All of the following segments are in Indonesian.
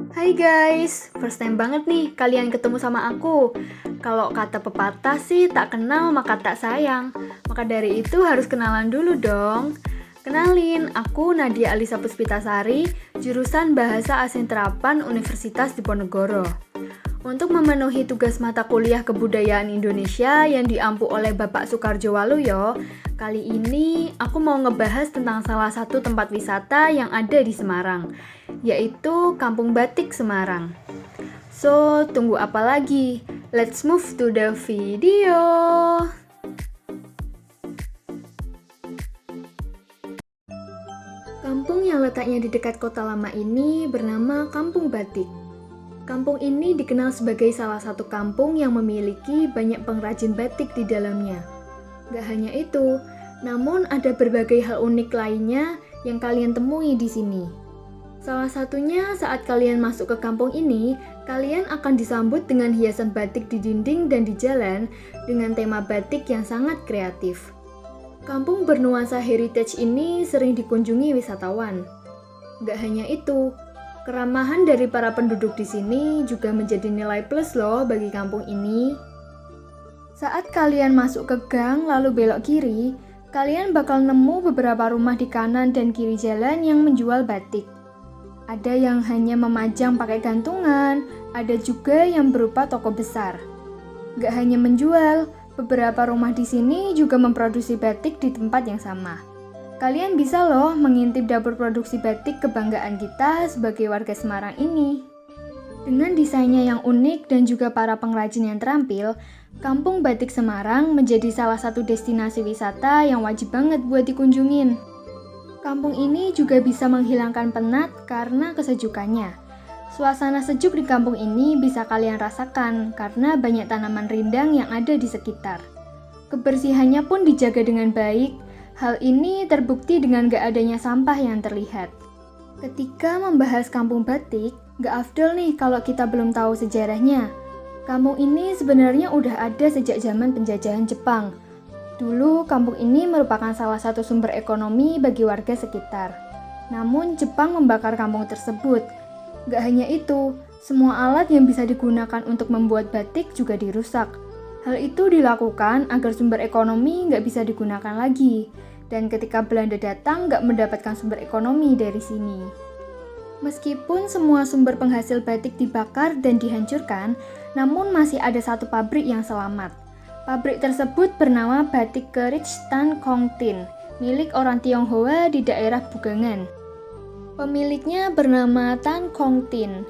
Hai guys, first time banget nih kalian ketemu sama aku. Kalau kata pepatah sih tak kenal maka tak sayang. Maka dari itu harus kenalan dulu dong. Kenalin, aku Nadia Alisa Puspitasari, jurusan Bahasa Asing Terapan Universitas Diponegoro. Untuk memenuhi tugas mata kuliah Kebudayaan Indonesia yang diampu oleh Bapak Soekarjo Waluyo, kali ini aku mau ngebahas tentang salah satu tempat wisata yang ada di Semarang, yaitu Kampung Batik Semarang. So, tunggu apa lagi? Let's move to the video! Kampung yang letaknya di dekat kota lama ini bernama Kampung Batik. Kampung ini dikenal sebagai salah satu kampung yang memiliki banyak pengrajin batik di dalamnya. Gak hanya itu, namun ada berbagai hal unik lainnya yang kalian temui di sini. Salah satunya saat kalian masuk ke kampung ini, kalian akan disambut dengan hiasan batik di dinding dan di jalan dengan tema batik yang sangat kreatif. Kampung bernuansa heritage ini sering dikunjungi wisatawan. Gak hanya itu, keramahan dari para penduduk di sini juga menjadi nilai plus loh bagi kampung ini. Saat kalian masuk ke gang lalu belok kiri, kalian bakal nemu beberapa rumah di kanan dan kiri jalan yang menjual batik. Ada yang hanya memajang pakai gantungan, ada juga yang berupa toko besar. Gak hanya menjual, beberapa rumah di sini juga memproduksi batik di tempat yang sama. Kalian bisa loh mengintip dapur produksi batik kebanggaan kita sebagai warga Semarang ini. Dengan desainnya yang unik dan juga para pengrajin yang terampil, Kampung Batik Semarang menjadi salah satu destinasi wisata yang wajib banget buat dikunjungin. Kampung ini juga bisa menghilangkan penat karena kesejukannya. Suasana sejuk di kampung ini bisa kalian rasakan karena banyak tanaman rindang yang ada di sekitar. Kebersihannya pun dijaga dengan baik. Hal ini terbukti dengan gak adanya sampah yang terlihat. Ketika membahas kampung batik, gak afdol nih kalau kita belum tahu sejarahnya. Kampung ini sebenarnya udah ada sejak zaman penjajahan Jepang. Dulu kampung ini merupakan salah satu sumber ekonomi bagi warga sekitar. Namun Jepang membakar kampung tersebut. Gak hanya itu, semua alat yang bisa digunakan untuk membuat batik juga dirusak. Hal itu dilakukan agar sumber ekonomi nggak bisa digunakan lagi. Dan ketika Belanda datang nggak mendapatkan sumber ekonomi dari sini. Meskipun semua sumber penghasil batik dibakar dan dihancurkan, namun masih ada satu pabrik yang selamat. Pabrik tersebut bernama Batik Keris Tan Kong Tin, milik orang Tionghoa di daerah Bugangan. Pemiliknya bernama Tan Kong Tin.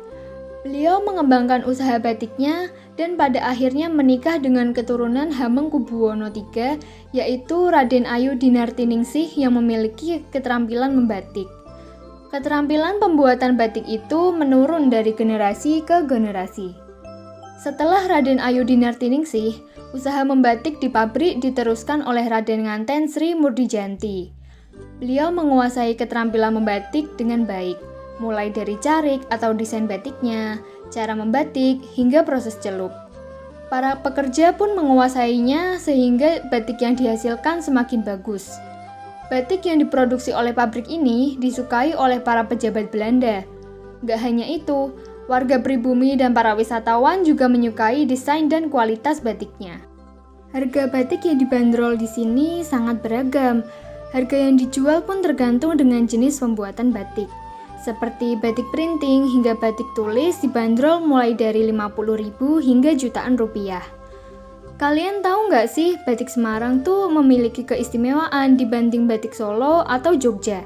Beliau mengembangkan usaha batiknya dan pada akhirnya menikah dengan keturunan Hamengkubuwono III, yaitu Raden Ayu Dinartiningsih yang memiliki keterampilan membatik. Keterampilan pembuatan batik itu menurun dari generasi ke generasi. Setelah Raden Ayu Dinartiningsih, usaha membatik di pabrik diteruskan oleh Raden Nganten Sri Murdijanti. Beliau menguasai keterampilan membatik dengan baik, mulai dari carik atau desain batiknya, cara membatik, hingga proses celup. Para pekerja pun menguasainya sehingga batik yang dihasilkan semakin bagus. Batik yang diproduksi oleh pabrik ini disukai oleh para pejabat Belanda. Gak hanya itu, warga pribumi dan para wisatawan juga menyukai desain dan kualitas batiknya. Harga batik yang dibanderol di sini sangat beragam. Harga yang dijual pun tergantung dengan jenis pembuatan batik. Seperti batik printing hingga batik tulis dibanderol mulai dari 50.000 hingga jutaan rupiah. Kalian tahu nggak sih batik Semarang tuh memiliki keistimewaan dibanding batik Solo atau Jogja?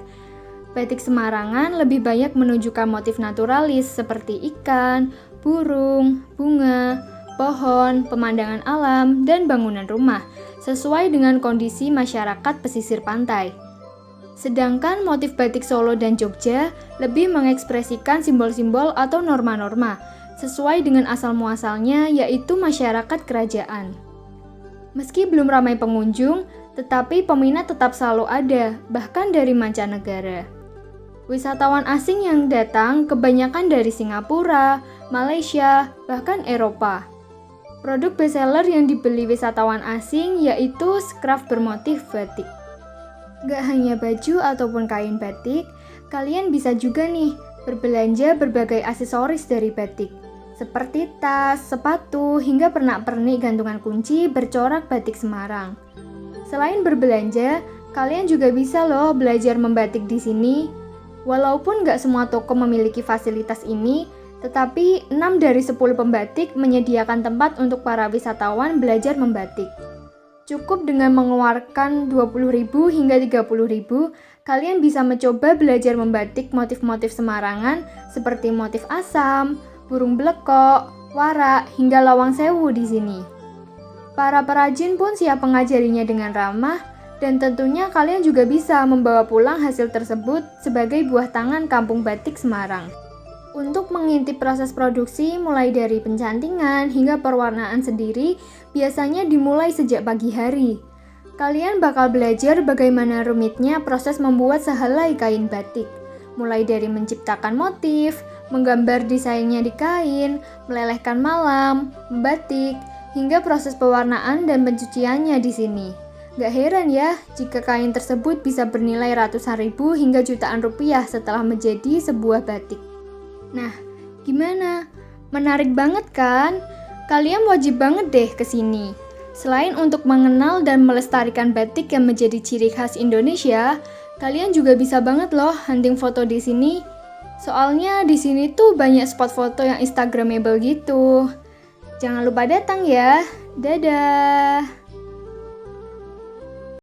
Batik Semarangan lebih banyak menunjukkan motif naturalis seperti ikan, burung, bunga, pohon, pemandangan alam, dan bangunan rumah sesuai dengan kondisi masyarakat pesisir pantai. Sedangkan motif batik Solo dan Jogja lebih mengekspresikan simbol-simbol atau norma-norma, sesuai dengan asal-muasalnya yaitu masyarakat kerajaan. Meski belum ramai pengunjung, tetapi peminat tetap selalu ada, bahkan dari mancanegara. Wisatawan asing yang datang kebanyakan dari Singapura, Malaysia, bahkan Eropa. Produk bestseller yang dibeli wisatawan asing yaitu scarf bermotif batik. Gak hanya baju ataupun kain batik, kalian bisa juga nih berbelanja berbagai aksesoris dari batik, seperti tas, sepatu, hingga pernak-pernik gantungan kunci bercorak batik Semarang. Selain berbelanja, kalian juga bisa loh belajar membatik di sini. Walaupun nggak semua toko memiliki fasilitas ini, tetapi 6 dari 10 pembatik menyediakan tempat untuk para wisatawan belajar membatik. Cukup dengan mengeluarkan 20.000 hingga 30.000, kalian bisa mencoba belajar membatik motif-motif Semarangan seperti motif asam, burung blekok, warak, hingga lawang sewu di sini. Para perajin pun siap mengajarinya dengan ramah, dan tentunya kalian juga bisa membawa pulang hasil tersebut sebagai buah tangan Kampung Batik Semarang. Untuk mengintip proses produksi mulai dari pencantingan hingga perwarnaan sendiri, biasanya dimulai sejak pagi hari. Kalian bakal belajar bagaimana rumitnya proses membuat sehelai kain batik. Mulai dari menciptakan motif, menggambar desainnya di kain, melelehkan malam, membatik, hingga proses pewarnaan dan pencuciannya di sini. Gak heran ya jika kain tersebut bisa bernilai ratusan ribu hingga jutaan rupiah setelah menjadi sebuah batik. Nah, gimana? Menarik banget kan? Kalian wajib banget deh ke sini. Selain untuk mengenal dan melestarikan batik yang menjadi ciri khas Indonesia, kalian juga bisa banget loh hunting foto di sini. Soalnya di sini tuh banyak spot foto yang instagramable gitu. Jangan lupa datang ya. Dadah.